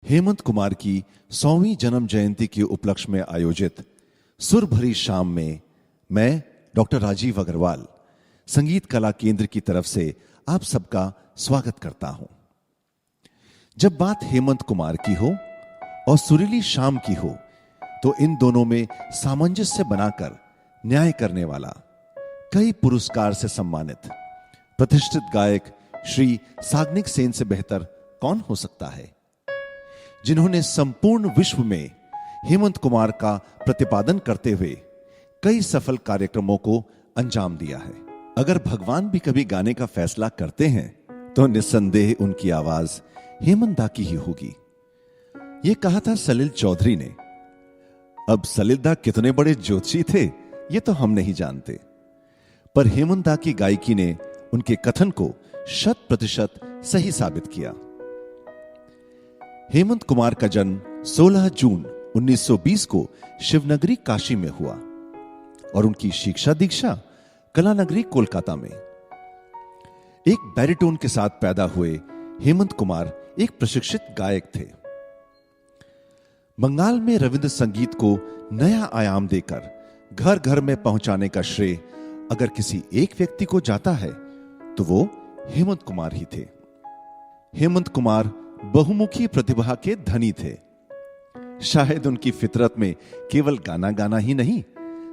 हेमंत कुमार की 100वीं जन्म जयंती के उपलक्ष्य में आयोजित सुर भरी शाम में मैं डॉक्टर राजीव अग्रवाल संगीत कला केंद्र की तरफ से आप सबका स्वागत करता हूं। जब बात हेमंत कुमार की हो और सुरीली शाम की हो तो इन दोनों में सामंजस्य बनाकर न्याय करने वाला कई पुरस्कार से सम्मानित प्रतिष्ठित गायक श्री साग्निक सेन से बेहतर कौन हो सकता है, जिन्होंने संपूर्ण विश्व में हेमंत कुमार का प्रतिपादन करते हुए कई सफल कार्यक्रमों को अंजाम दिया है। अगर भगवान भी कभी गाने का फैसला करते हैं तो निस्संदेह उनकी आवाज हेमंत दा की ही होगी। यह कहा था सलिल चौधरी ने। अब सलिल दा कितने बड़े ज्योतिषी थे यह तो हम नहीं जानते, पर हेमंत दा की गायकी ने उनके कथन को 100% सही साबित किया। हेमंत कुमार का जन्म 16 जून 1920 को शिवनगरी काशी में हुआ और उनकी शिक्षा दीक्षा कलानगरी कोलकाता में। एक बैरिटोन के साथ पैदा हुए हेमंत कुमार एक प्रशिक्षित गायक थे। बंगाल में रविंद्र संगीत को नया आयाम देकर घर घर में पहुंचाने का श्रेय अगर किसी एक व्यक्ति को जाता है तो वो हेमंत कुमार ही थे। हेमंत कुमार बहुमुखी प्रतिभा के धनी थे। शायद उनकी फितरत में केवल गाना गाना ही नहीं,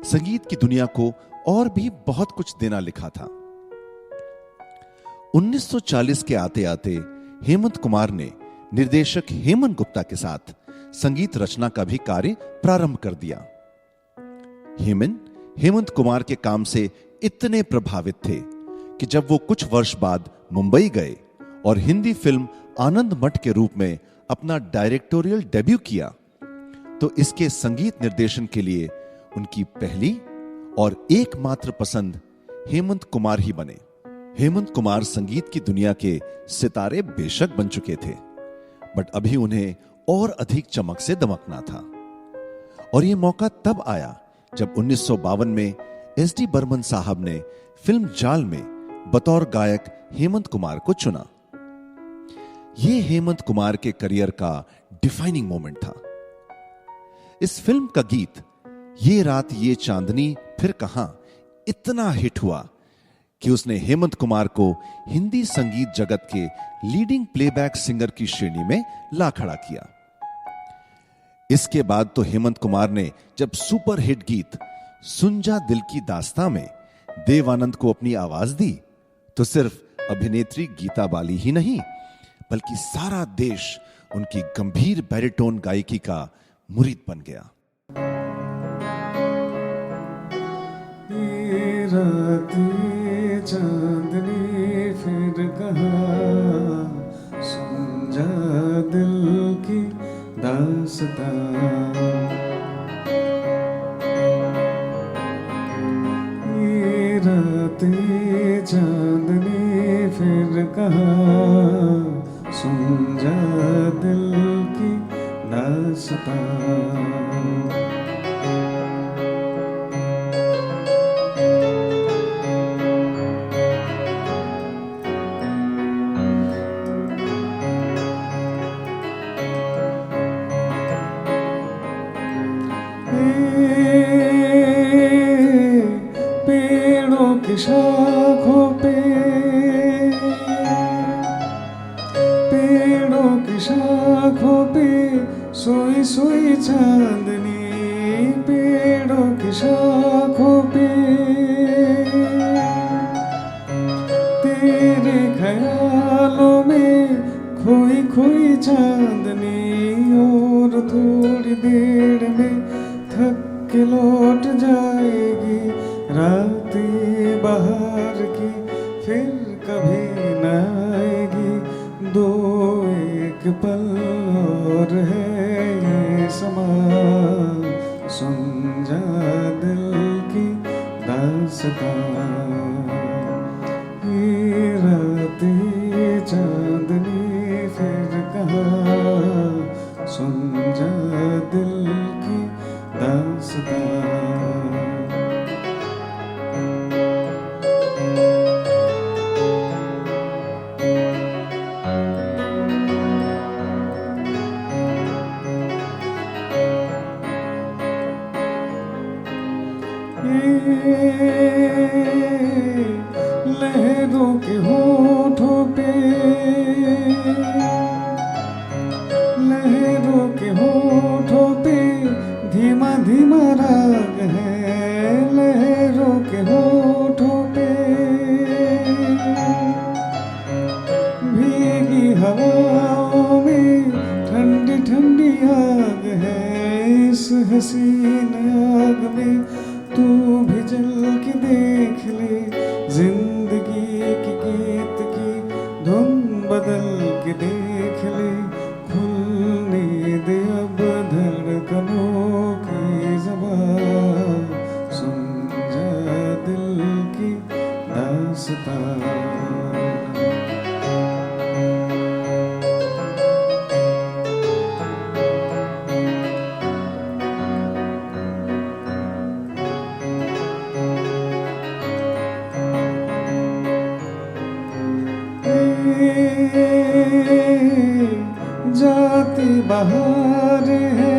संगीत की दुनिया को और भी बहुत कुछ देना लिखा था। 1940 के आते आते हेमंत कुमार ने निर्देशक हेमन गुप्ता के साथ संगीत रचना का भी कार्य प्रारंभ कर दिया। हेमंत कुमार के काम से इतने प्रभावित थे कि जब वो कुछ वर्ष बाद मुंबई गए और हिंदी फिल्म आनंद मठ के रूप में अपना डायरेक्टोरियल डेब्यू किया तो इसके संगीत निर्देशन के लिए उनकी पहली और एकमात्र पसंद हेमंत कुमार ही बने। हेमंत कुमार संगीत की दुनिया के सितारे बेशक बन चुके थे, बट अभी उन्हें और अधिक चमक से दमकना था। और यह मौका तब आया जब 1952 में एस.डी. बर्मन साहब ने फिल्म जाल में बतौर गायक हेमंत कुमार को चुना। यह हेमंत कुमार के करियर का डिफाइनिंग मोमेंट था। इस फिल्म का गीत ये रात ये चांदनी फिर कहां इतना हिट हुआ कि उसने हेमंत कुमार को हिंदी संगीत जगत के लीडिंग प्लेबैक सिंगर की श्रेणी में ला खड़ा किया। इसके बाद तो हेमंत कुमार ने जब सुपर हिट गीत सुन जा दिल की दास्तां में देव आनंद को अपनी आवाज दी तो सिर्फ अभिनेत्री गीता बाली ही नहीं बल्कि सारा देश उनकी गंभीर बैरिटोन गायकी का मुरीद बन गया। चांदनी फिर कहां सुन जा दिल की दास्तां, ये रातें चांदनी फिर कहां सुन जा दिल की दास्तां। पेड़ों की शाखों पे, पेड़ों की शाखों पे सोई सोई चांदनी, पेड़ों की शाखों पे तेरे ख्यालों में खोई खोई चांदनी, और थोड़ी देर में थक के लौट जाएगी रातें बाहर की, फिर कभी न आएगी। दो एक पल और है ये समा, सुन जा दिल की दास्तां, ये रातें चांदनी फिर कहां सुन जा दिल की दास्तां। के होठों पे धीमा धीमा राग है, लहरों के होठों पे भीगी हवाओं में ठंडी ठंडी आग है। इस हसीन आग में तू भी जल के देख ले, जिंदगी की गीत की धुन बदल के देख ले। खुलने दे अब धड़कनों की ज़बान, सुन जा दिल की दास्तां। जाती बहार है,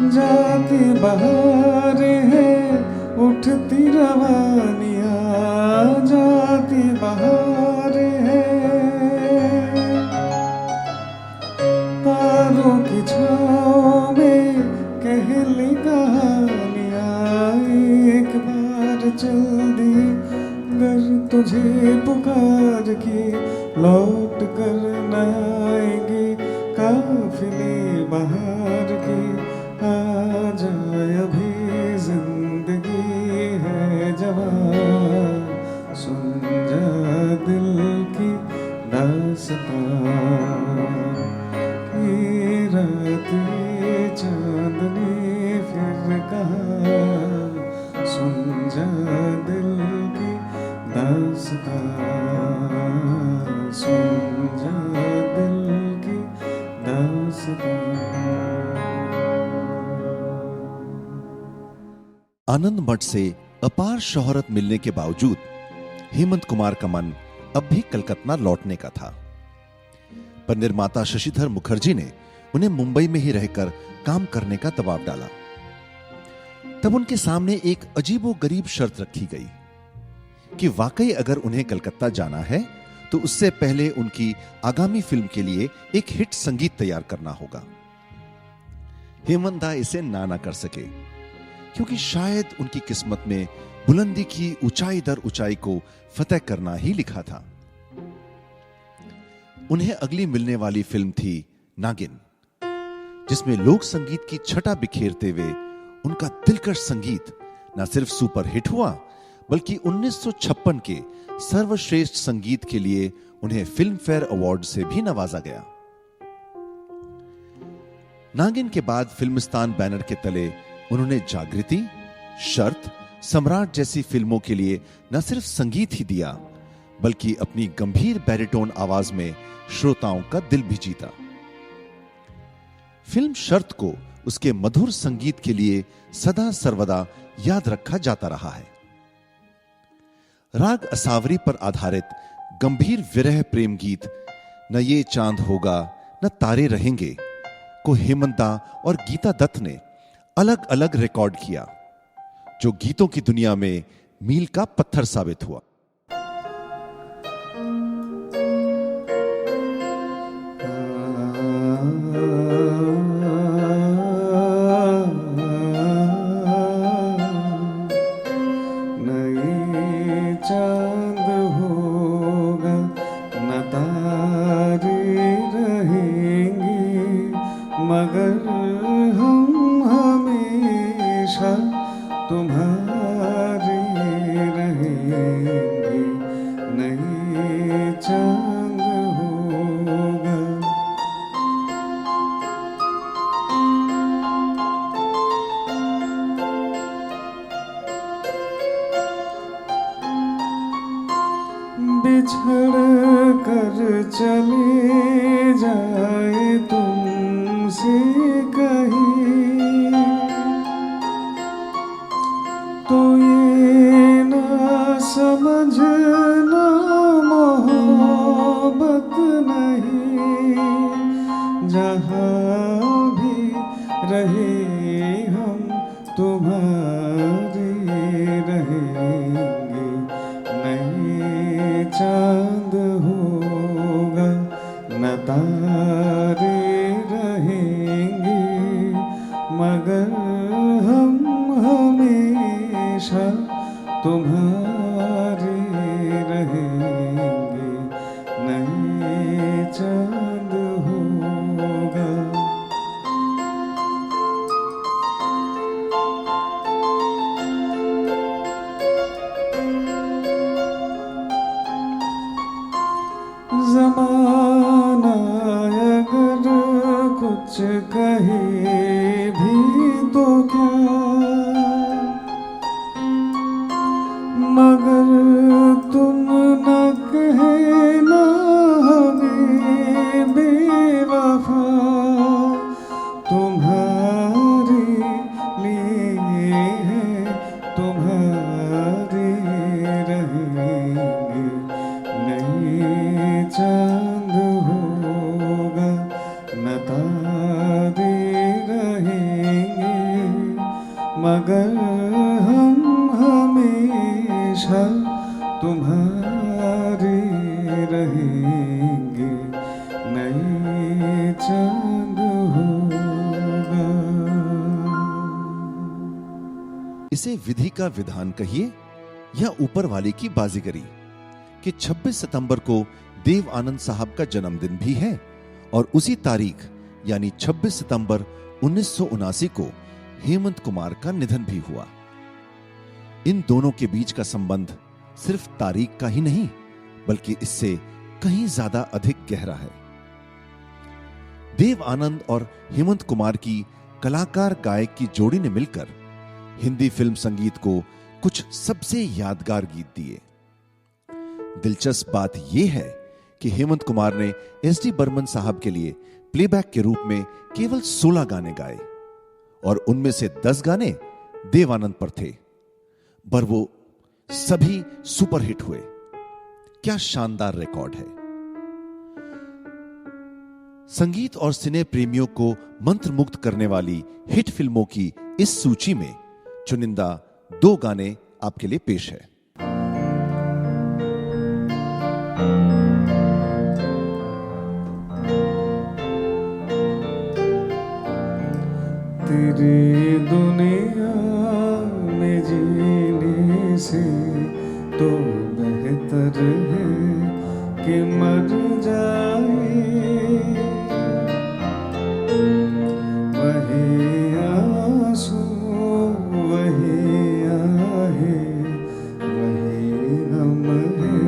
जाती बहार है, उठती रवानियाँ जाती बहार है। तारों की छाँव में कहली कहानियाँ, एक बार चल दी अगर तुझे पुकार के, लौट कर न आएंगे काफिले बहार के। आ जाए अभी जिंदगी है जवान, सुन जा दिल की दास्तां। ये रात ये चांदनी फिर कहाँ, सुन जा दिल की दास्तां, सुन जा दिल की दास्तां। आनंद मठ से अपार शोहरत मिलने के बावजूद हेमंत कुमार का मन अब भी कलकत्ता लौटने का था, पर निर्माता शशिधर मुखर्जी ने उन्हें मुंबई में ही रहकर काम करने का दबाव डाला। तब उनके सामने एक अजीबोगरीब शर्त रखी गई कि वाकई अगर उन्हें कलकत्ता जाना है तो उससे पहले उनकी आगामी फिल्म के लिए एक हिट संगीत तैयार करना होगा। हेमंत दा इसे ना कर सके, क्योंकि शायद उनकी किस्मत में बुलंदी की ऊंचाई दर ऊंचाई को फतेह करना ही लिखा था। उन्हें अगली मिलने वाली फिल्म थी नागिन, जिसमें लोक संगीत की छटा बिखेरते हुए उनका दिलकश संगीत न सिर्फ सुपर हिट हुआ, बल्कि 1956 के सर्वश्रेष्ठ संगीत के लिए उन्हें फिल्म फेयर अवार्ड से भी नवाजा गया। नागिन के बाद फिल्मिस्तान बैनर के तले उन्होंने जागृति, शर्त, सम्राट जैसी फिल्मों के लिए न सिर्फ संगीत ही दिया, बल्कि अपनी गंभीर बैरिटोन आवाज में श्रोताओं का दिल भी जीता। फिल्म शर्त को उसके मधुर संगीत के लिए सदा सर्वदा याद रखा जाता रहा है। राग असावरी पर आधारित गंभीर विरह प्रेम गीत न ये चांद होगा न तारे रहेंगे को हेमंत दा और गीता दत्त ने अलग अलग रिकॉर्ड किया, जो गीतों की दुनिया में मील का पत्थर साबित हुआ। मगर हम हमेशा तुम्हारे रहेंगे, नहीं चांद होगा। बिछड़ कर चले जाए तुमसे कहीं, तो ये ना समझना मोहब्बत नहीं। जहाँ भी रहे हम तुम्हारे रहेंगे, नहीं चांद होगा न तारा चांद होगा। ज़माना अगर कुछ कहे भी तो क्या, मगर तुम न कहना हमें बेवफा, तुम्हारे लिए है तुम्हारे रहेंगे, नहीं चांद होगा न तारे रहेंगे, मगर हम हमेशा तुम्हारे रहेंगे, नहीं चांद होगा। इसे विधि का विधान कहिए या ऊपर वाले की बाजीगरी कि 26 सितंबर को देव आनंद साहब का जन्मदिन भी है और उसी तारीख यानी 26 सितंबर 1979 को हेमंत कुमार का निधन भी हुआ। इन दोनों के बीच का संबंध सिर्फ तारीख का ही नहीं बल्कि इससे कहीं ज्यादा अधिक गहरा है। देव आनंद और हेमंत कुमार की कलाकार गायक की जोड़ी ने मिलकर हिंदी फिल्म संगीत को कुछ सबसे यादगार गीत दिए। दिलचस्प बात यह है कि हेमंत कुमार ने एस डी बर्मन साहब के लिए प्लेबैक के रूप में केवल 16 गाने गाए और उनमें से 10 गाने देव आनंद पर थे, पर वो सभी सुपरहिट हुए। क्या शानदार रिकॉर्ड है। संगीत और सिने प्रेमियों को मंत्रमुग्ध करने वाली हिट फिल्मों की इस सूची में चुनिंदा 2 गाने आपके लिए पेश है। तेरी दुनिया में जीने से तो बेहतर है कि मर जाए, वही आंसू वही आहे वही गम है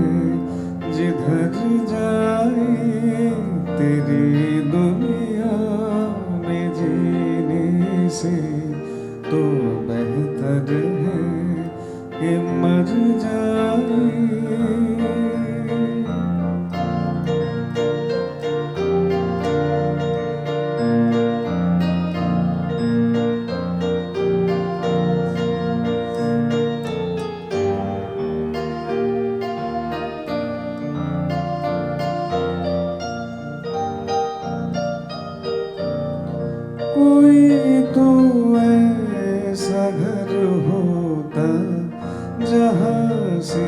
जिधर जाए। तेरी दुनिया में जीने से तो बेहतर है कि मर जाए। कोई तो ऐसा घर होता जहाँ से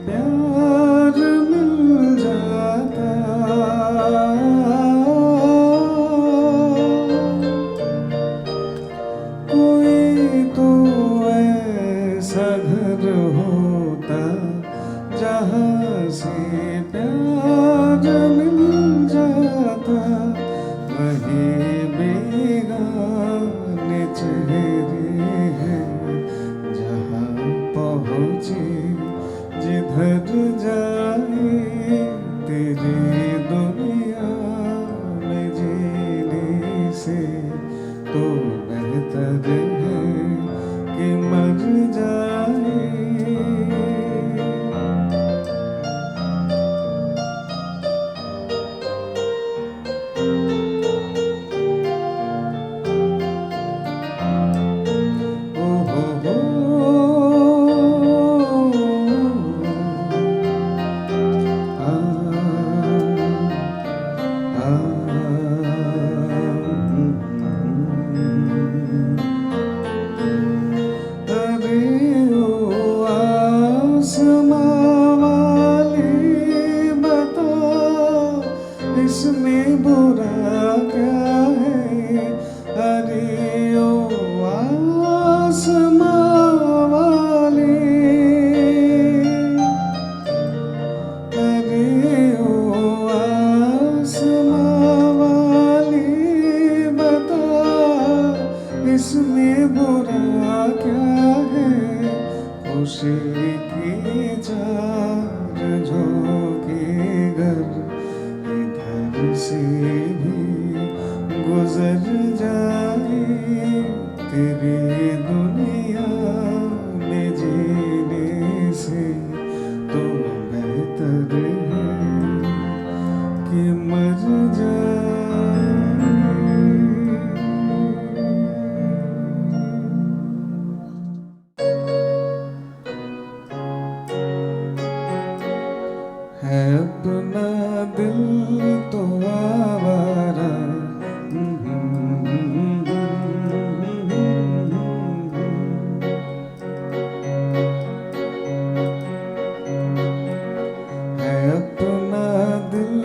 प्यार मिल जाता, कोई तो ऐसा घर होता जहाँ से प्यार मिल जाता, वही बेगाने चेहरे हैं जहाँ पहुँचे जिधर जाए। तेरी दुनिया में जीने से तो बेहतर है कि मर जाए। इसमें बुरा क्या है, अरे ओ आसमां वाले, अरे ओ आसमां भी गुजर जाए तेरी दुनिया में जीने से तो बेहतर है कि मर जाए। है अपना दिल तो आवारा, है अपना दिल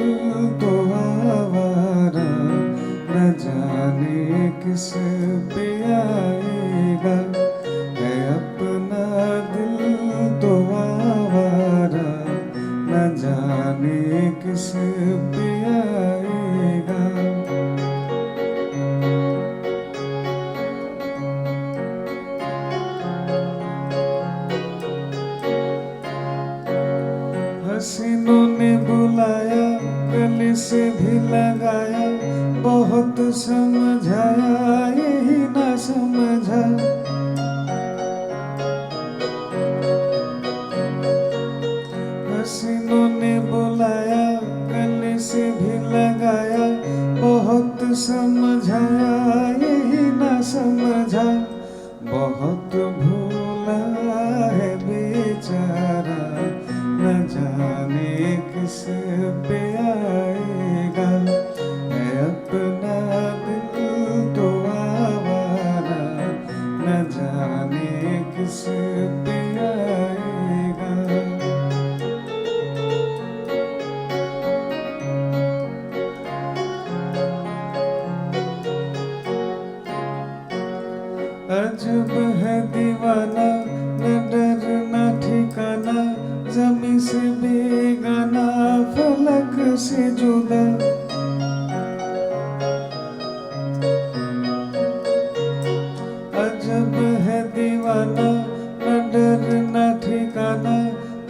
तो आवारा, न जाने किस पे आएगा। है अपना दिल तो आवारा, न जाने किस पे आएगा। हसीनों ने बुलाया, गले से भी लगाया, बहुत समझाया यही ना समझा। हसीनों ने बुलाया, गले से भी लगाया, बहुत समझाया यही ना समझा। बहुत भूला है बेचारा, न जाने किस पे आएगा। है अपना दिल तो आवारा, न जाने किस पे आएगा। अजब है दीवाना, न डर न ठिकाना, ज़मीं से बेगाना, फलक से जुदा। अजब है दीवाना, न डर न ठिकाना,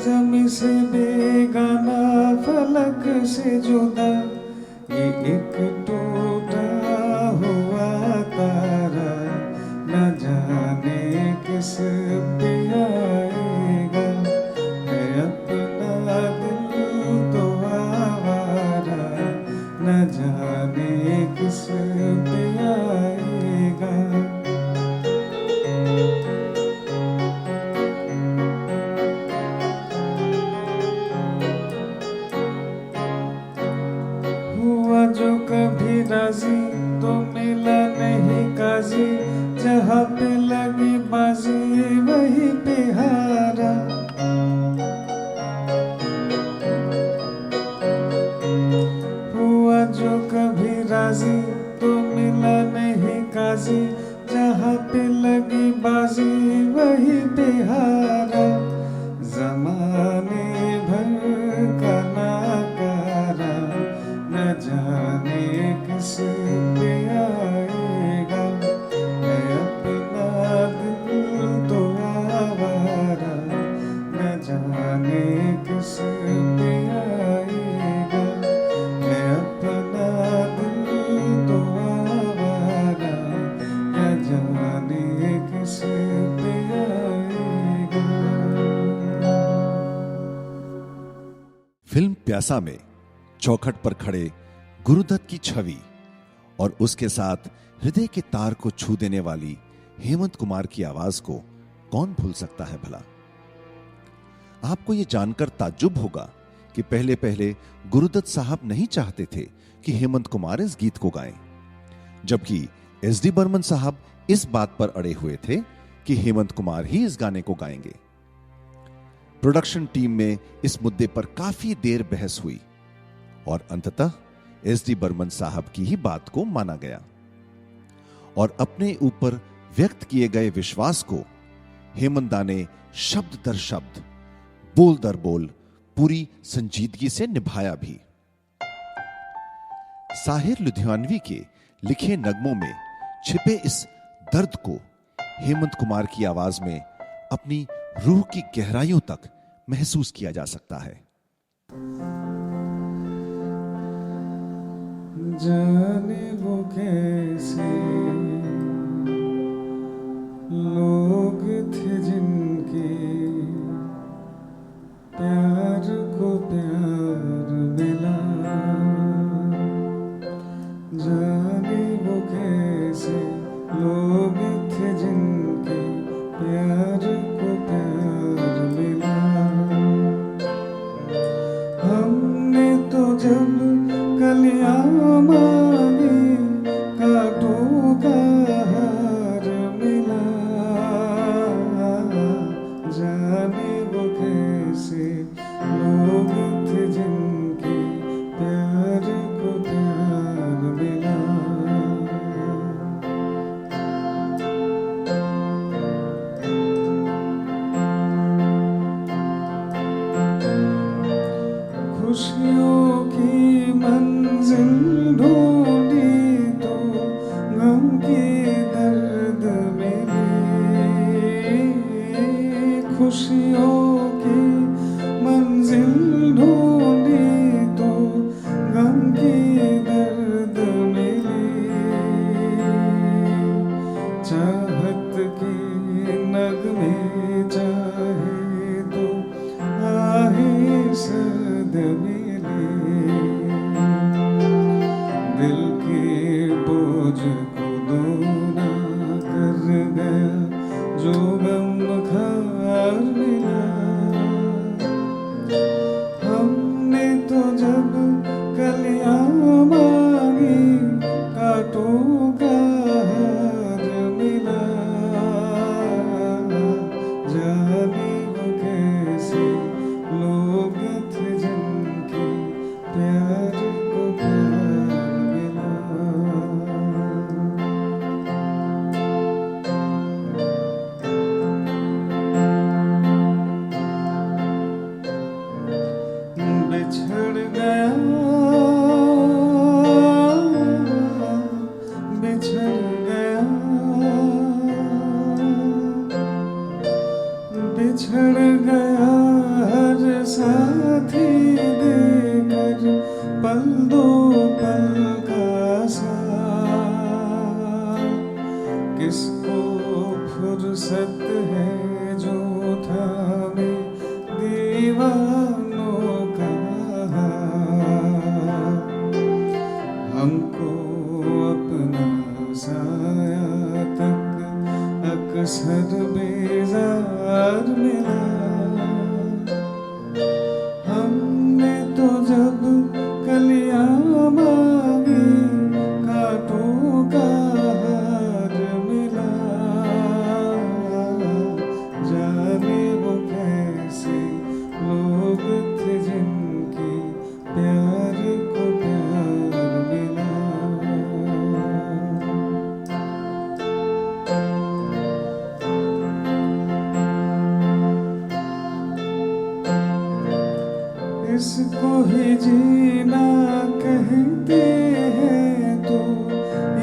ज़मीं से बेगाना, फलक से जुदा। ये एक टूटा हुआ तारा, न जाने किस पे आएगा। है अपना दिल तो आवारा, न जाने किस पे आएगा। हुआ जो कभी राजी तो मिला नहीं काजी, जहाँ पे लगी बाजी वहीं पे हारा। हुआ जो कभी राजी तो मिला नहीं काजी, जहाँ पे लगी बाजी वहीं पे हारा। जमाने भर का नाकारा, न जाने किस पे आएगा। है अपना दिल तो आवारा, न जाने किस पे आएगा। है अपना दिल तो आवारा, न जाने किस पे आएगा। फिल्म प्यासा में चौखट पर खड़े गुरुदत्त की छवि और उसके साथ हृदय के तार को छू देने वाली हेमंत कुमार की आवाज को कौन भूल सकता है भला। आपको यह जानकर ताज्जुब होगा कि पहले पहले गुरुदत्त साहब नहीं चाहते थे कि हेमंत कुमार इस गीत को गाएं, जबकि एस.डी. बर्मन साहब इस बात पर अड़े हुए थे कि हेमंत कुमार ही इस गाने को गाएंगे। प्रोडक्शन टीम में इस मुद्दे पर काफी देर बहस हुई और अंततः एस.डी. बर्मन साहब की ही बात को माना गया और अपने ऊपर व्यक्त किए गए विश्वास को हेमंत दा ने शब्द दर शब्द, बोल दर बोल पूरी संजीदगी से निभाया भी। साहिर लुधियानवी के लिखे नगमों में छिपे इस दर्द को हेमंत कुमार की आवाज में अपनी रूह की गहराइयों तक महसूस किया जा सकता है। जाने वो कैसे लोग थे जिनके प्यार को प्यार मिला। जाने वो कैसे लोग थे जिनके प्यार को प्यार मिला। हमने तो जब कलियां मांगी कांटों का हार मिला। जाने वो कैसे लोग थे जिनके प्यार को प्यार मिला। खुशियों की मंजिल ढूंढी तो गम के दर्द मिले। खुशियों की मंजिल ढूंढी तो गम के दर्द मिले। चाहत के नगमे चाहे तो आहे सद मिले। दिल के बोझ को दूना कर गया जो गम खार मिला। हमने तो जब कलियां मांगी कांटों का हार मिला। जाने वो कैसे लोग थे जिनके प्यार को प्यार मिला। बिछड़ गया बिछड़ गया बिछड़ गया हर साथी देकर पल दो पल का साथ। किसको फुर्सत है जो थामे दीवानों का हाथ। हमको अपना साया तक अक्सर बेजार मिला। हमने तो जब कलियां मांगी कांटों का हार मिला। जाने वो कैसे लोग थे जिनके प्यार को प्यार मिला। इसको ही जीना कहते हैं तो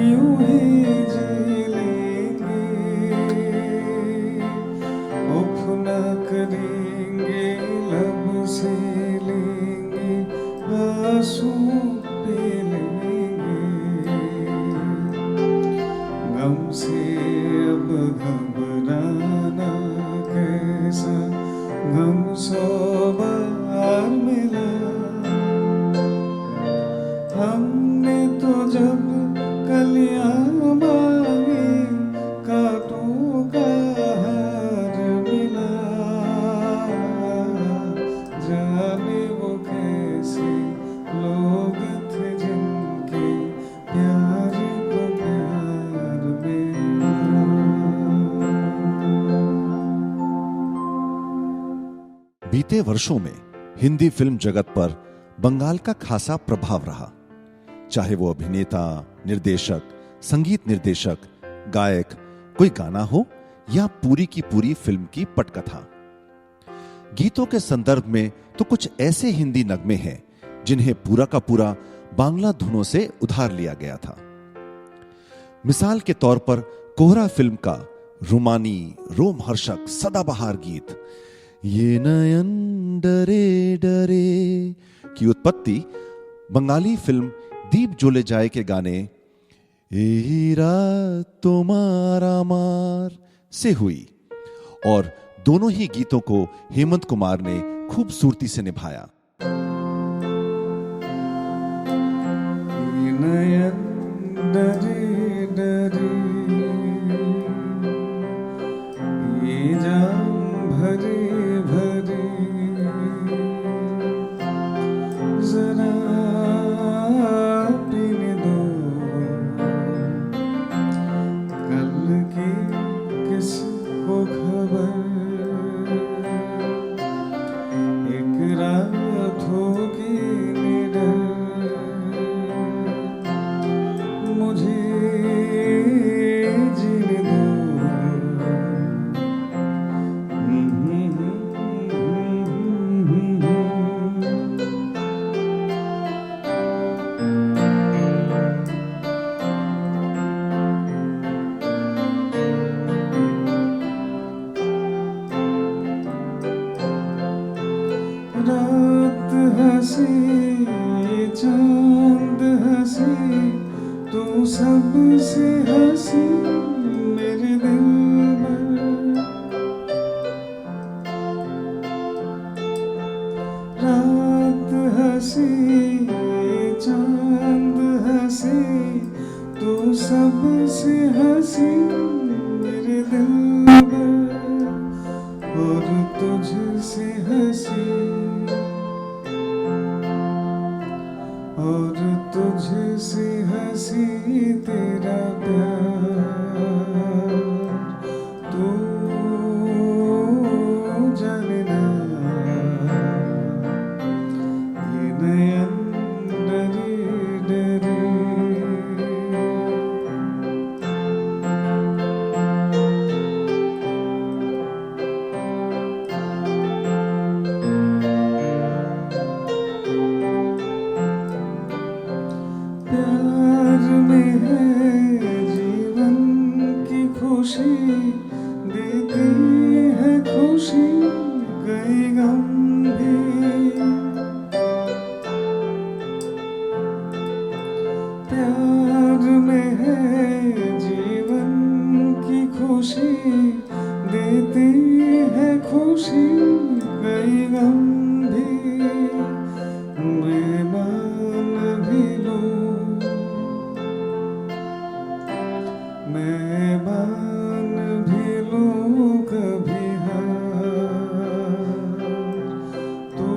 यूं ही जी लेंगे। उफ ना करेंगे लब से लेंगे आंसू पी लेंगे। गम से अब घबराना कैसा गम सौ बार मिला। हमने तो जब कलियां मांगी कांटों का हार मिला। जाने वो कैसे लोग थे जिनके प्यार को प्यार मिला। बीते वर्षों में हिंदी फिल्म जगत पर बंगाल का खासा प्रभाव रहा। चाहे वो अभिनेता, निर्देशक, संगीत निर्देशक, गायक, कोई गाना हो या पूरी की पूरी फिल्म की पटकथा। गीतों के संदर्भ में तो कुछ ऐसे हिंदी नगमे हैं जिन्हें पूरा का पूरा बांग्ला धुनों से उधार लिया गया था। मिसाल के तौर पर कोहरा फिल्म का रुमानी रोमहर्षक सदाबहार गीत ये नयन डरे डरे की उत्पत्ति बंगाली फिल्म दीप जोले जाए के गाने "ए रात तुम्हारा मार" से हुई और दोनों ही गीतों को हेमंत कुमार ने खूबसूरती से निभाया। नयन डरे डरे ये जाम भरे भरे जरा पीने दो कल की किसको खबर एक रात होगी निडर मुझे जीने दो रात हंसी चांद हंसी तू सबसे हंसी मेरे दिल में रात हंसी चांद हंसी तू सबसे हंसी मेरे दिल में और तुझसे हंसी और तुझसे हंसी तेरा प्यार तू जाने ना ये नयन डरे डरे प्यार में है जीवन की खुशी देती है खुशी कई गम भी प्यार में है जीवन की खुशी देती है खुशी कई गम भी मैं मान भी लूं मैं मान भी लूं कभी हार तू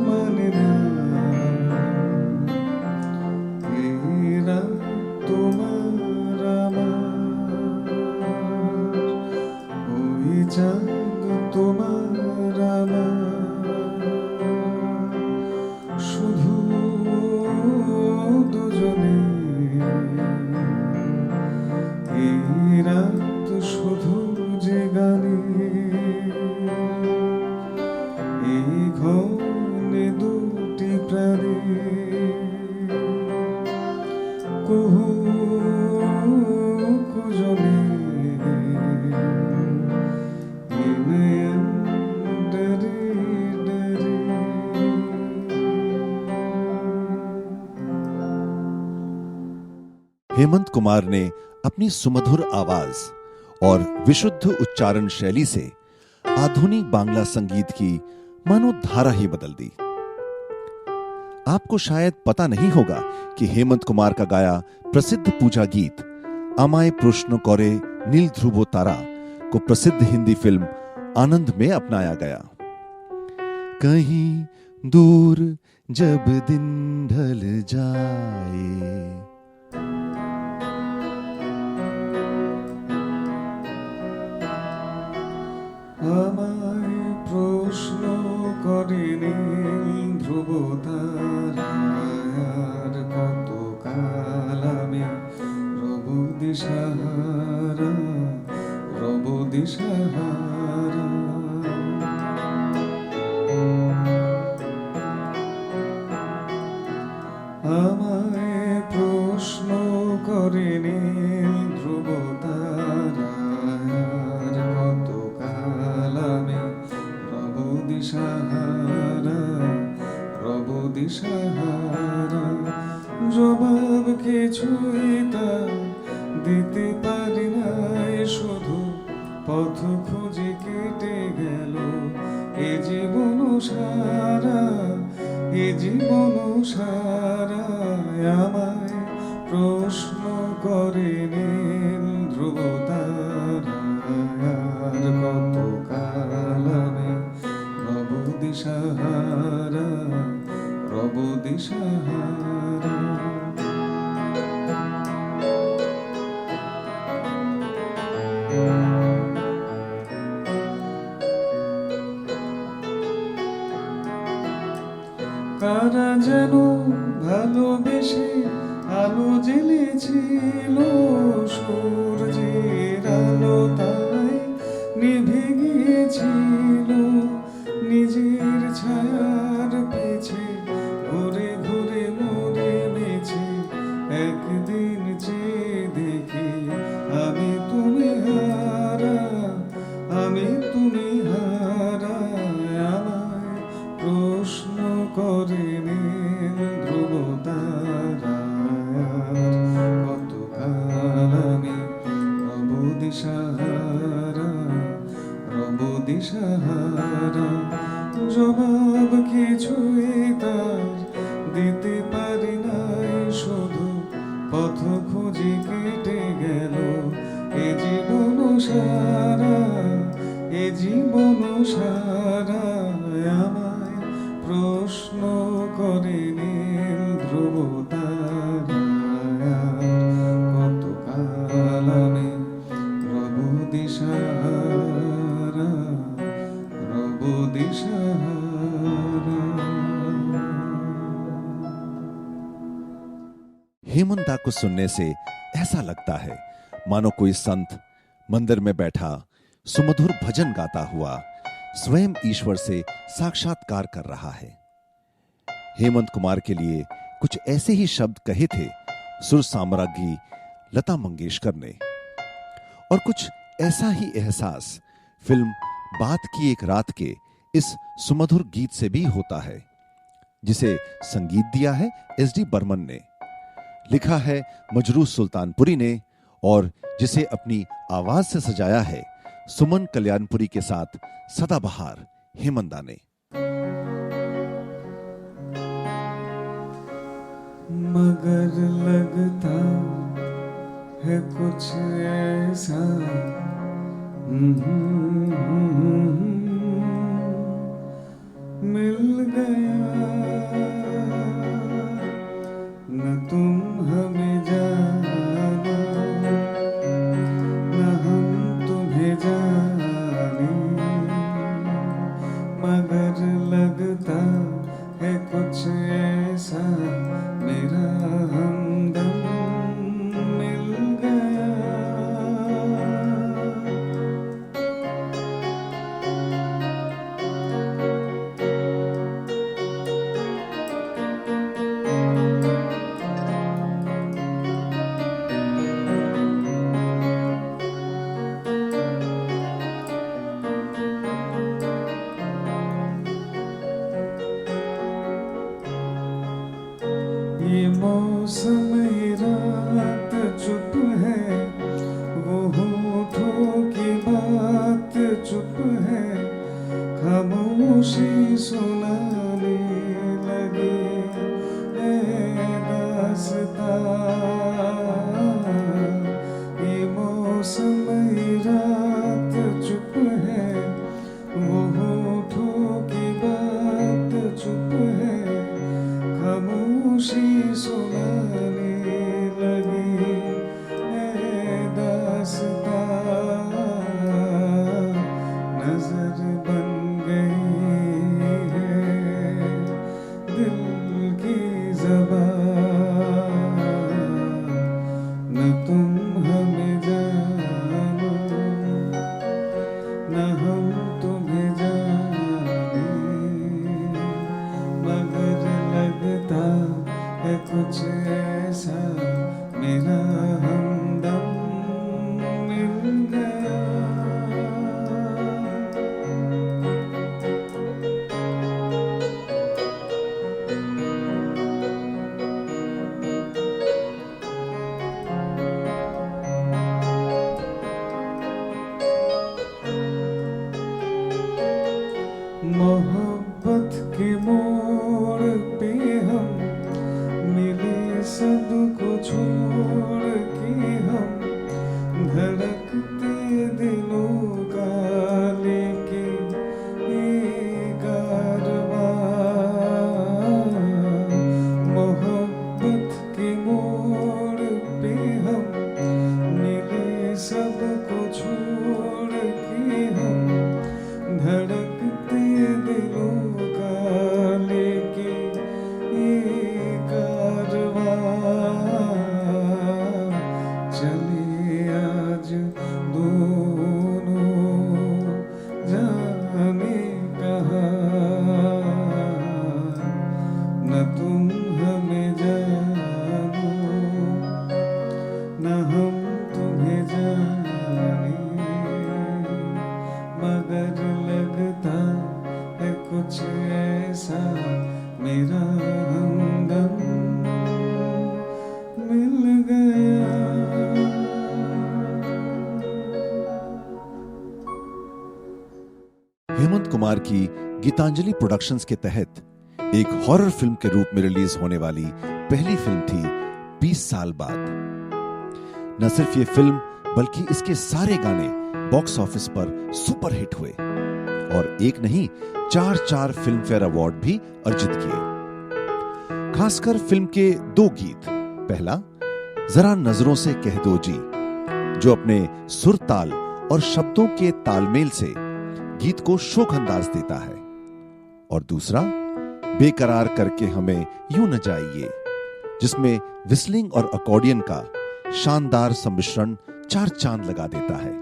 मानना तेरा तुम्हारा मार कोई चांद तुम्हारा मार शुधु दुजने এই রাত শুধু যে গানে এই ঘনে দুটি প্রাণে কুহু কুজনে এই নয়ন ডরে ডরে हेमंत कुमार ने अपनी सुमधुर आवाज और विशुद्ध उच्चारण शैली से आधुनिक बांग्ला संगीत की मनोधारा ही बदल दी। आपको शायद पता नहीं होगा कि हेमंत कुमार का गाया प्रसिद्ध पूजा गीत आमाय प्रश्न करे नील ध्रुवो तारा को प्रसिद्ध हिंदी फिल्म आनंद में अपनाया गया। कहीं दूर जब दिन ढल जाए আমায় প্রশ্ন করে নীল ধ্রুব তারার কত কাল আমি রব দিশাহারা রব দিশাহারা আমায় প্রশ্ন করে নীল ধ্রুব তারার কত কাল আমি রব দিশাহারা রব দিশাহারা কিছুই তার দিতে পারি নাই, শুধু পথ খুঁজে কেটে গেল এ জীবন সারা, এ জীবন সারা। আমায় প্রশ্ন করে নীল ধ্রুব তারা, আর কত কাল আমি রব দিশাহারা, রব দিশাহারা। কারা যেন ভালোবেসে আলো জ্বেলেছিল, সূর্যের আলো তাই নিভে গিয়েছিল। নিজের ছায়ার পিছে ঘুরে ঘুরে মরে বেছে, একদিন চেয়ে দেখি আমি তুমি হারা, আমি তুমি হারা। আমায় প্রশ্ন করে নীল ধ্রুব তারা, কত কাল আমি রব দিশাহারা, রব দিশাহারা। জবাব কিছুই তার দিতে পারি নাই, শুধু পথ খুঁজে কেটে গেল এ জীবন সারা, এ জীবন সারা। আমায় প্রশ্ন করে নীল ধ্রুব তারা, কত কাল আমি রব দিশাহারা, রব দিশাহারা। हेमंता को सुनने से ऐसा लगता है मानो कोई संत मंदिर में बैठा सुमधुर भजन गाता हुआ स्वयं ईश्वर से साक्षात्कार कर रहा है। हेमंत कुमार के लिए कुछ ऐसे ही शब्द कहे थे सुर साम्राज्ञी लता मंगेशकर ने, और कुछ ऐसा ही एहसास फिल्म बात की एक रात के इस सुमधुर गीत से भी होता है, जिसे संगीत दिया है एस.डी. बर्मन ने, लिखा है मजरू सुल्तानपुरी ने, और जिसे अपनी आवाज से सजाया है सुमन कल्याणपुरी के साथ सदाबहार हेमंता ने। मगर लगता है कुछ ऐसा मिल गया, न तुम हमें जानो न हम तुम्हें जाने, मगर लगता है कुछ ऐसा मेरा हमदम मिल गया। ये मौसम ये रात चुप है, वो होठों की बात चुप है, खामोशी सुनाने लगे ऐ दास्तां। ये मौसम ये रात चुप है, वो होठों की बात चुप है, खामोशी सुनाने लगी ऐ दास्तां। नजर बन गई है दिल की ज़बान, न तुम हमें जानो न हम तुम्हें जाने, मगर लगता है कुछ ऐसा मेरा हमदम मिल गया। सबको छोड़ के हम धड़कते दिलों का लेके ये कारवां मोहब्बत के मोड़ पे हम मिले सबको छोड़ के हम धड़कते दिलों का लेके ये कारवां चले आज दोनों जाने कहाँ न तुम हमें जानो न हम तुम्हें जाने मगर लगता है कुछ ऐसा मेरा हमदम मिल गया। हेमंत कुमार की गीतांजलि प्रोडक्शंस के तहत एक हॉरर फिल्म के रूप में रिलीज होने वाली पहली फिल्म थी 20 साल बाद। न सिर्फ ये फिल्म बल्कि इसके सारे गाने बॉक्स ऑफिस पर सुपर हिट हुए और एक नहीं 4 फिल्म फेयर अवार्ड भी अर्जित किए। खासकर फिल्म के 2 गीत, पहला जरा नजरों से कह दो जी, जो अपने सुर ताल और शब्दों के तालमेल से गीत को शोक अंदाज देता है, और दूसरा बेकरार करके हमें यूं न जाइए, जिसमें विस्लिंग और अकॉर्डियन का शानदार सम्मिश्रण 4 चांद लगा देता है।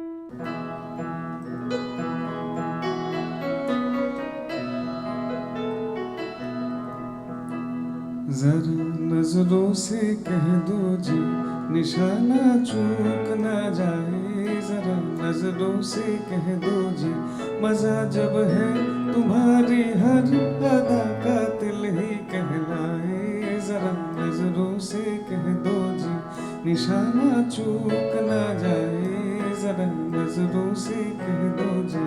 जरा नजरों से कह दो जी, निशाना चूक ना जाए। जरा नजरों से कह दो जी, मजा जब है तुम्हारी हर अदा का दिल ही कहलाए। जरा नजरों से कह दो जी, निशाना चूक ना जाए। जरा नजरों से कह दो जी।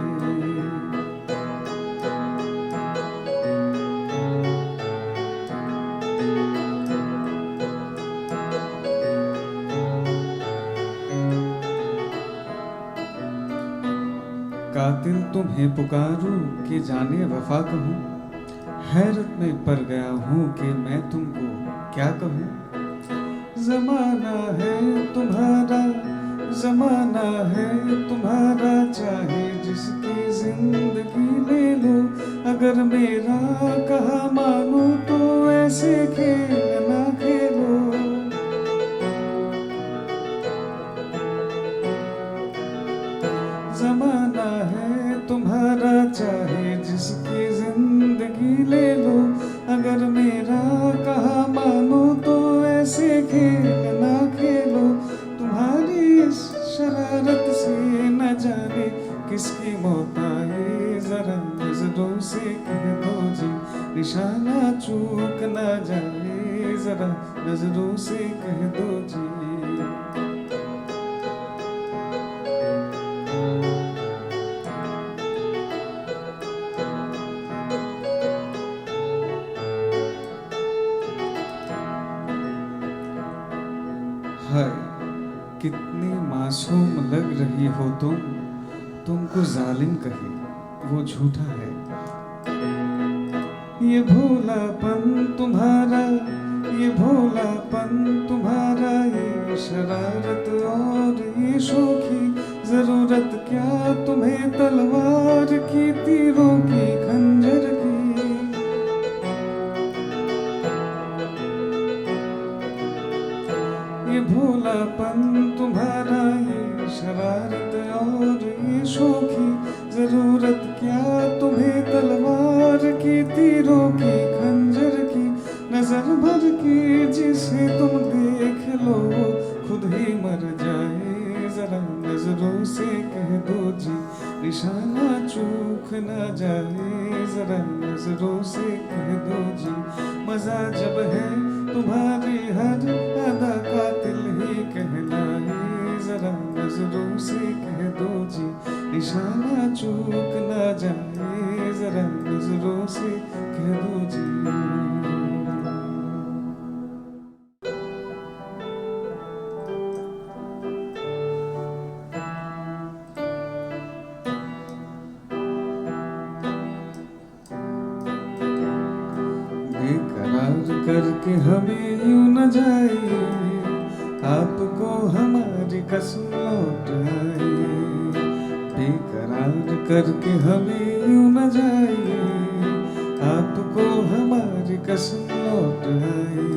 कातिल तुम्हें पुकारूं कि जाने वफा कहूं, हैरत में पड़ गया हूं कि मैं तुमको क्या कहूं। जमाना है तुम्हारा, जमाना है तुम्हारा, चाहे जिसकी जिंदगी ले लो। अगर मेरा कहा मानो तो ऐसे खेल ना खेलो। जमाना है तुम्हारा, चाहे जिसकी जिंदगी ले लो। अगर मेरा कहा मानो तो ऐसे खेल ना खेलो। तुम्हारी इस शरारत से न जाने किसकी मौत आए। जरा नजरों से कह दो जी, निशाना चूक ना जाए। जरा नजरों से कह दो जी। हाय कितनी मासूम लग रही हो तुम, तुमको जालिम कहे वो झूठा है। ये भोलापन तुम्हारा, ये भोलापन तुम्हारा, ये शरारत और ये शोखी। जरूरत क्या तुम्हें तलवार की, तीरों की, खंजर की। ये भोलापन तुम्हारा, ये शरारत और ये शोखी। जरूरत क्या तुम्हें तलवार की, तीरों की, खंजर की। नजर भर के जिसे तुम देख लो खुद ही मर जाए। जरा नजरों से कह दो जी, निशाना चूक न जाए। जरा नजरों से कह दो जी, मजा जब है तुम्हारी हर अदा का दिल ही कहलाए। जरा नजरों से कह दो जी, निशाना चूक न जाए। जरा नजरों से कह दो जी। करके हमें यूं न जाए, आपको हमारी कसम लौट आए। बेकरार करके हमें यूं न जाए, आपको हमारी कसम लौट आए।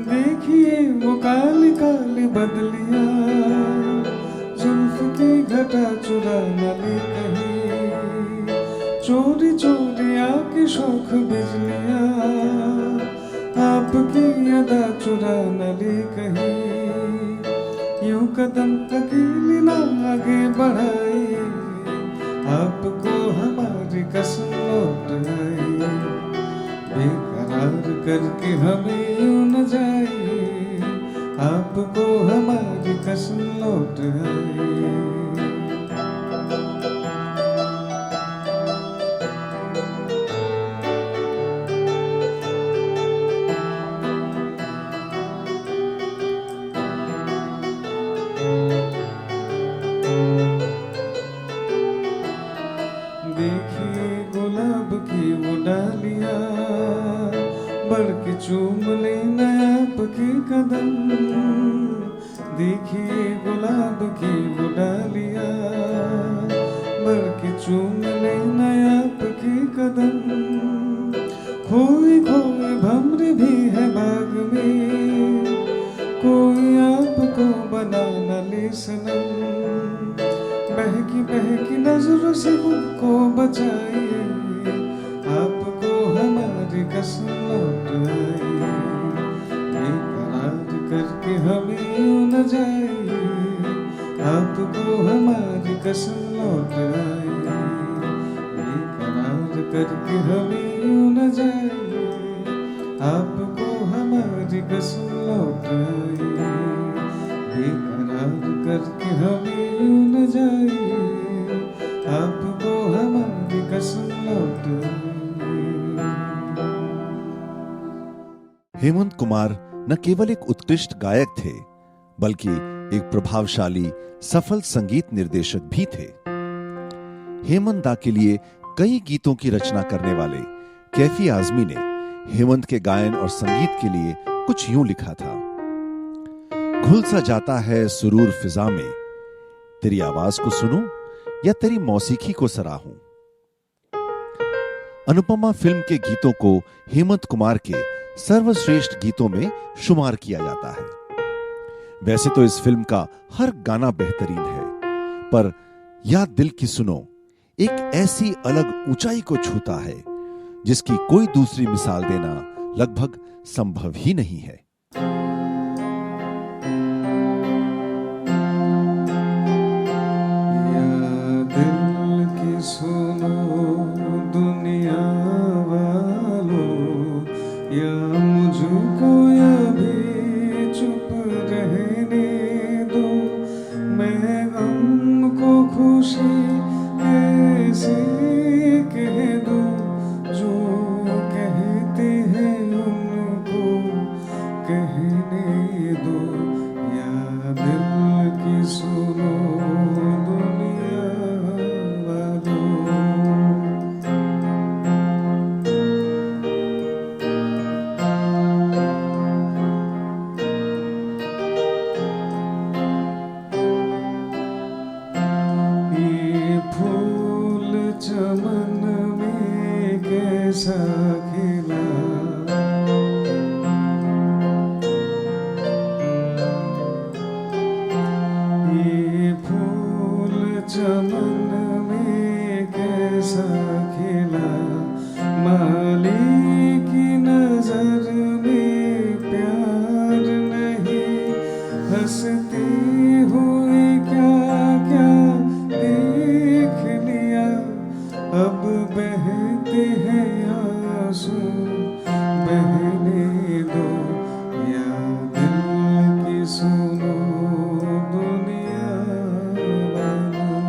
देखिए वो काली काली बदलियां, जुल्फ की घटा चुरा न ले कहीं, चोरी चोरी आके शौक बिजलियां, आपकी अदा चुरा न ले कहीं। यूं कदम अकेली ना आगे बढ़ाए, आपको हमारी कसम लौट आई। बेकरार करके हमें यूं न जाए, आपको हमारी कसम लौट आई। देखिए गुलाब की वो डालियां, बढ़ के चूम लेना आपके कदम। देखिए गुलाब की वो डालियां, बढ़ के चूम लेना आपके कदम। खोई खोई भंवर भी है बाग में, कोई आपको बना न ले सनम। बहकी नजरों से खुद को बचाइए, आपको हमारी कसम लौट आई। बेकरार करके हमें यूं न जाए, आपको हमारी कसम लौट आई। बेकरार करके हमें यूं न जाए, आपको हमारी कसम लौट आई। बेकरार करके हमें यूं न जाए, आपको हमारी कसम लौट आई। हेमंत कुमार न केवल एक उत्कृष्ट गायक थे, बल्कि एक प्रभावशाली सफल संगीत निर्देशक भी थे। हेमंत दा के लिए कई गीतों की रचना करने वाले कैफी आजमी ने हेमंत के गायन और संगीत के लिए कुछ यूं लिखा था। घुल सा जाता है सुरूर फिजा में, तेरी आवाज को सुनूं या तेरी मौसीकी को सराहूं। अनुपमा फिल्म के गीतों को हेमंत कुमार के सर्वश्रेष्ठ गीतों में शुमार किया जाता है। वैसे तो इस फिल्म का हर गाना बेहतरीन है, पर या दिल की सुनो एक ऐसी अलग ऊंचाई को छूता है जिसकी कोई दूसरी मिसाल देना लगभग संभव ही नहीं है। सुनो दुनिया वालों, या मुझको अभी चुप रहने दो। मैं गम को खुशी कैसे कह दूं, जो कहते हैं उनको कहने दो। या दिल की सुनो चमन में कैसा खिला, ये फूल चमन में कैसा खिला। माली की नजर में प्यार नहीं, हंसती हुई क्या क्या देख लिया। अब बहते हैं आंसू, बहने दो। या दिल की सुनो दुनिया वालों।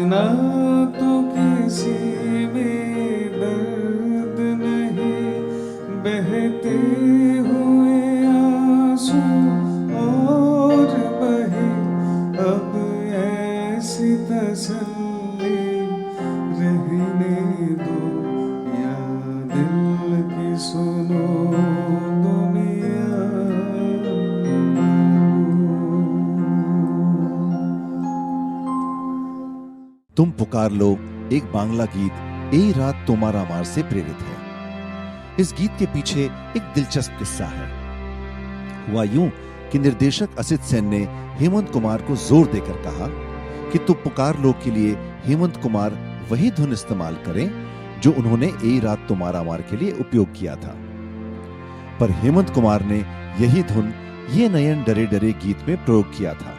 इतना तो किसी में दर्द नहीं, बहते हुए आंसू और बहे, अब ऐसी तसल्ली रहने दो, या दिल की सुनो दुनिया। तुम पुकार लो एक बांग्ला गीत ए रात तुम्हारा मार से प्रेरित है। इस गीत के पीछे एक दिलचस्प किस्सा है। हुआ यूं कि निर्देशक असित सेन ने हेमंत कुमार को जोर देकर कहा कि तुम पुकार लो के लिए हेमंत कुमार वही धुन इस्तेमाल करें जो उन्होंने ए रात तुम्हारा मार के लिए उपयोग किया था। पर हेमंत कुमार ने यही धुन ये नयन डरे डरे गीत में प्रयोग किया था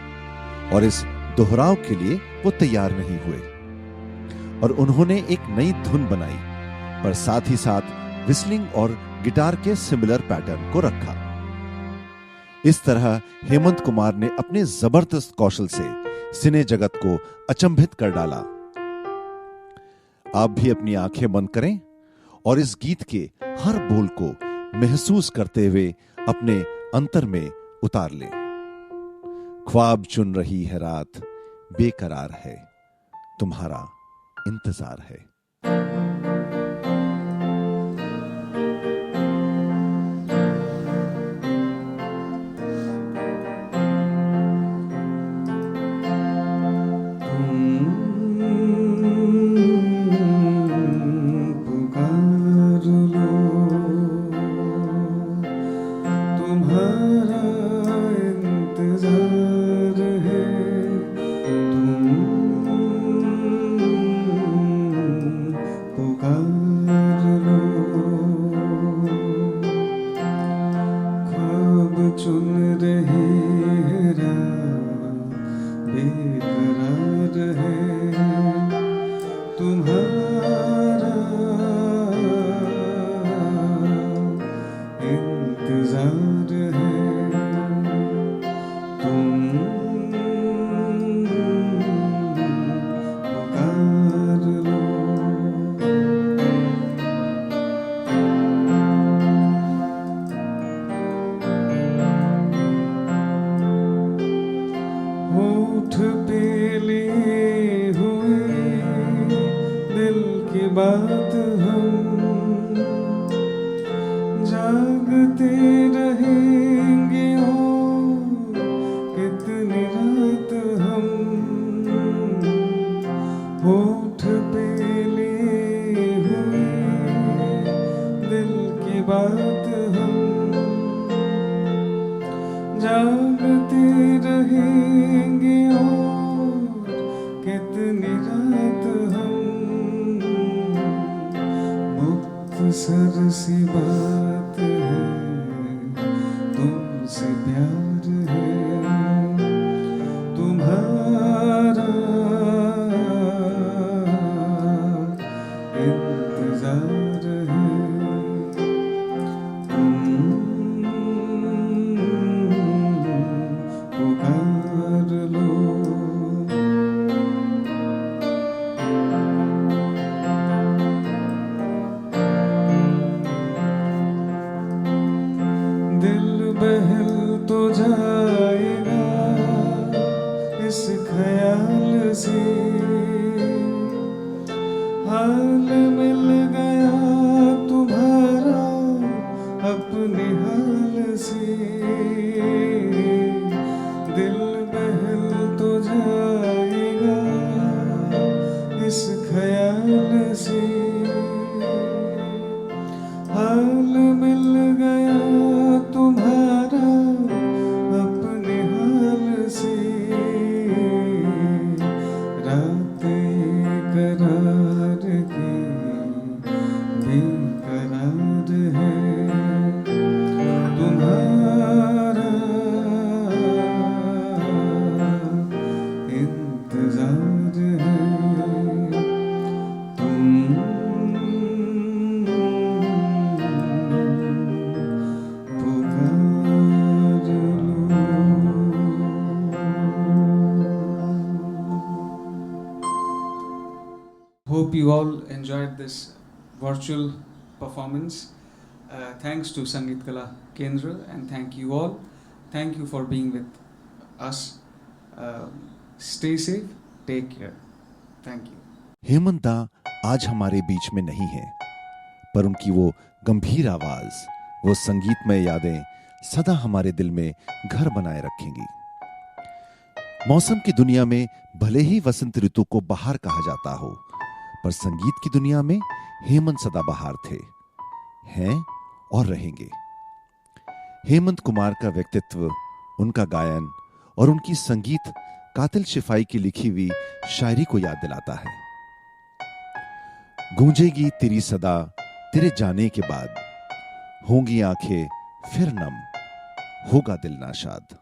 और इस दोहराव के लिए वो तैयार नहीं हुए और उन्होंने एक नई धुन बनाई, पर साथ ही साथ विस्लिंग और गिटार के सिमिलर पैटर्न को रखा। इस तरह हेमंत कुमार ने अपने जबरदस्त कौशल से सिने जगत को अचंभित कर डाला। आप भी अपनी आंखें बंद करें और इस गीत के हर बोल को महसूस करते हुए अपने अंतर में उतार लें। ख्वाब चुन रही है रात, बेकरार है, तुम्हारा इंतजार है। बात हम जागते रहेंगे और कितनी रात हम होठ पे लिए हुए दिल की बात हम जागते रहेंगे और कितनी रात हम मुख्तसर सी बात है तुमसे प्यार है तुम्हारा इंतजार है तुम पुकार लो दिल बहल तो जाएगा इस ख्याल से हाल मिल गया तुम्हारा अपने हाल से दिल बहल तो जाएगा इस ख्याल से हाल मिल गया तुम्हारा अपने हाल से रात करार की बेकरार है तुम्हारा इंतजार है Hope you all enjoyed this virtual performance. Thanks to Sangeet Kala Kendra, and thank you all. Thank you for being with us. Stay safe. Take care. Thank you. Hemant दा आज हमारे बीच में नहीं है, पर उनकी वो गंभीर आवाज, वो संगीतमय यादें सदा हमारे दिल में घर बनाए रखेंगी। मौसम की दुनिया में भले ही वसंत ऋतु को बहार कहा जाता हो, पर संगीत की दुनिया में हेमंत सदाबहार थे, हैं और रहेंगे। हेमंत कुमार का व्यक्तित्व, उनका गायन और उनकी संगीत कातिल शिफाई की लिखी हुई शायरी को याद दिलाता है। गूंजेगी तेरी सदा तेरे जाने के बाद, होंगी आंखें फिर नम, होगा दिल नाशाद।